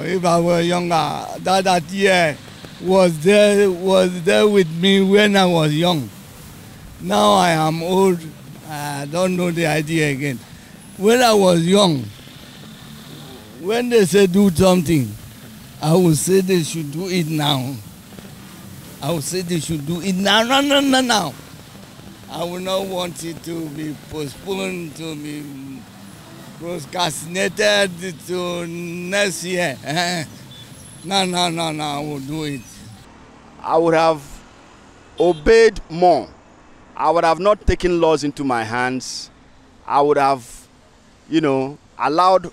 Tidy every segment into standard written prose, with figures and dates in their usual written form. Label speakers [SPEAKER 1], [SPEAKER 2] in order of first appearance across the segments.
[SPEAKER 1] If I were younger, that year was there with me when I was young. Now I am old. I don't know the idea again. When I was young, when they say do something, I would say they should do it now. I would say they should do it now. No. I would not want it to be postponed, to be procrastinated to next year. No, I will do it.
[SPEAKER 2] I would have obeyed more. I would have not taken laws into my hands. I would have, allowed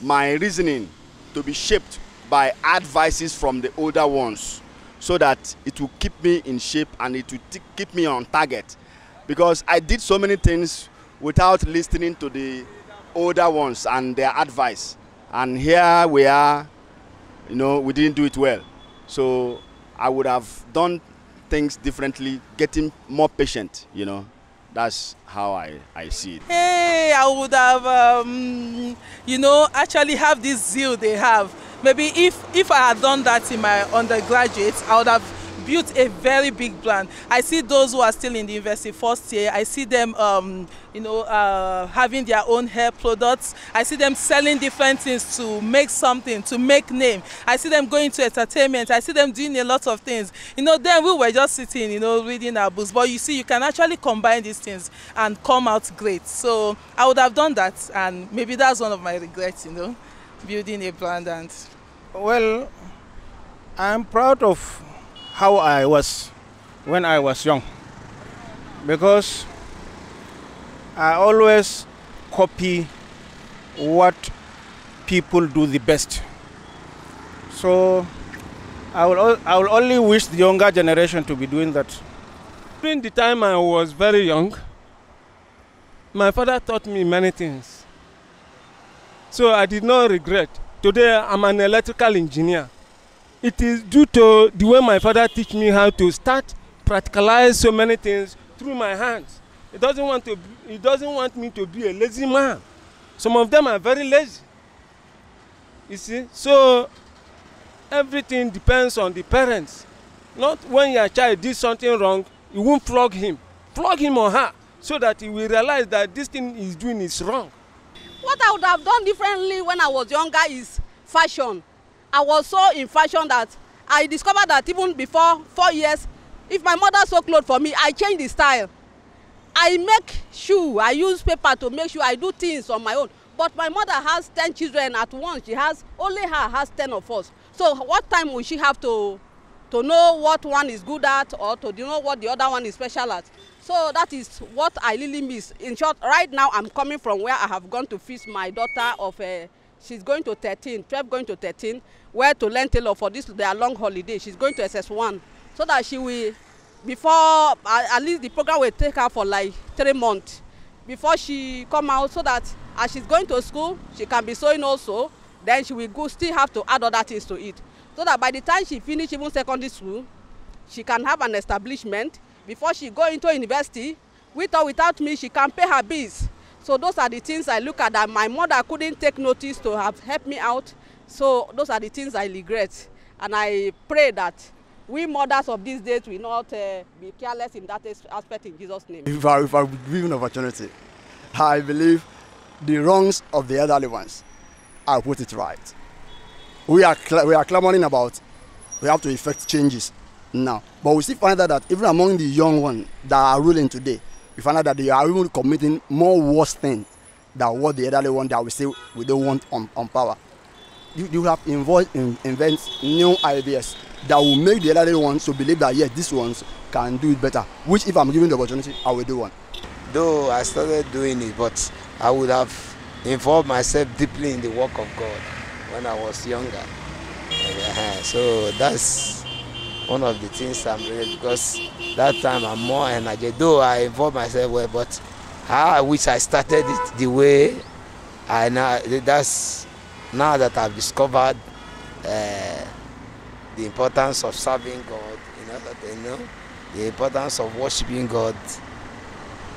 [SPEAKER 2] my reasoning to be shaped by advices from the older ones, so that it will keep me in shape and it will keep me on target. Because I did so many things without listening to the older ones and their advice. And here we are, we didn't do it well. So I would have done things differently, getting more patient, That's how I see it.
[SPEAKER 3] Hey, I would have, actually have this zeal they have. Maybe if I had done that in my undergraduate, I would have built a very big plan. I see those who are still in the university first year. I see them, having their own hair products. I see them selling different things to make something, to make name. I see them going to entertainment. I see them doing a lot of things. Then we were just sitting, reading our books. But you see, you can actually combine these things and come out great. So I would have done that, and maybe that's one of my regrets, building a brand. And
[SPEAKER 4] well, I'm proud of how I was when I was young, because I always copy what people do the best. So I will only wish the younger generation to be doing that.
[SPEAKER 5] During the time I was very young, my father taught me many things. So I did not regret. Today I'm an electrical engineer. It is due to the way my father teach me how to start, practicalize so many things through my hands. He doesn't want me to be a lazy man. Some of them are very lazy. You see? So everything depends on the parents. Not when your child did something wrong, you won't flog him. Flog him or her, so that he will realize that this thing he's doing is wrong.
[SPEAKER 6] What I would have done differently when I was younger is fashion. I was so in fashion that I discovered that even before 4 years, if my mother sew clothes for me, I change the style. I make shoe, I use paper to make sure I do things on my own. But my mother has 10 children at once. Only her has 10 of us. So what time will she have to know what one is good at, or to know what the other one is special at? So that is what I really miss. In short, right now I'm coming from where I have gone to feast my daughter of she's going to 13, 12 going to 13, where to learn tailor for their long holiday. She's going to SS1, so that she will, before, at least the program will take her for like 3 months before she come out, so that as she's going to school, she can be sewing also, then she will still have to add other things to it. So that by the time she finish even secondary school, she can have an establishment. Before she go into university, with or without me, she can pay her bills. So those are the things I look at that my mother couldn't take notice to have helped me out. So those are the things I regret. And I pray that we mothers of these days will not be careless in that aspect, in Jesus' name.
[SPEAKER 7] If I would be given an opportunity, I believe the wrongs of the elderly ones, I'll put it right. We are clamoring about, we have to effect changes now. But we still find out that even among the young ones that are ruling today, we find out that they are even committing more worse things than what the elderly one that we say we don't want on power. You have invent new ideas that will make the elderly ones to believe that yes, these ones can do it better. Which, if I'm given the opportunity, I will do one.
[SPEAKER 8] Though I started doing it, but I would have involved myself deeply in the work of God when I was younger. So that's one of the things I'm really, because that time I'm more energetic. Though I involved myself well, but I wish I started it the way I now. That's now that I've discovered the importance of serving God. The importance of worshiping God.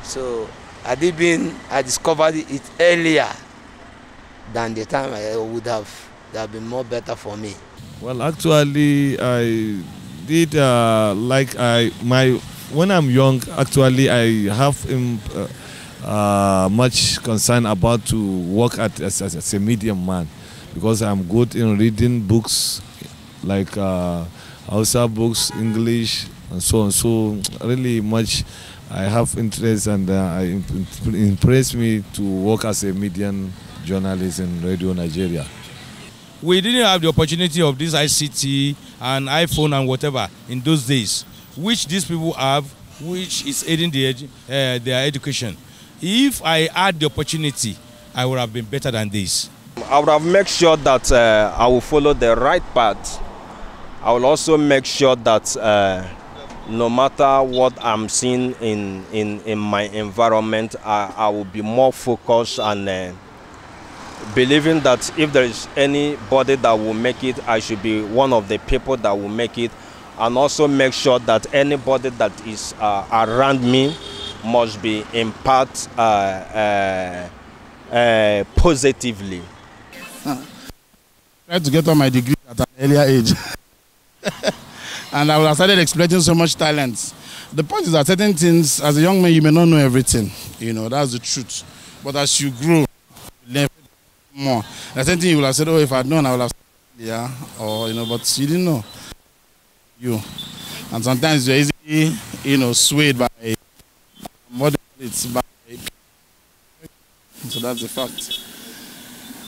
[SPEAKER 8] So had it been, I discovered it earlier than the time I would have, that would been more better for me.
[SPEAKER 9] Well, actually, I did when I'm young. Actually, I have much concern about to work as a medium man, because I'm good in reading books like Hausa books, English, and so on. So really much I have interest, and it impressed me to work as a medium journalist in Radio Nigeria.
[SPEAKER 10] We didn't have the opportunity of this ICT and iPhone and whatever in those days, which these people have, which is aiding their education. If I had the opportunity, I would have been better than this.
[SPEAKER 11] I would have made sure that I will follow the right path. I will also make sure that no matter what I'm seeing in my environment, I will be more focused and believing that if there is anybody that will make it, I should be one of the people that will make it, and also make sure that anybody that is around me must be impacted positively.
[SPEAKER 12] I tried to get all my degree at an earlier age. And I would have started exploiting so much talent. The point is that certain things, as a young man, you may not know everything. You know, that's the truth. But as you grow, you learn more. There's something you will have said, oh, if I'd known, I would have said, yeah, or, you know, but you didn't know. And sometimes you're easily, you know, swayed by what it's by. So that's the fact.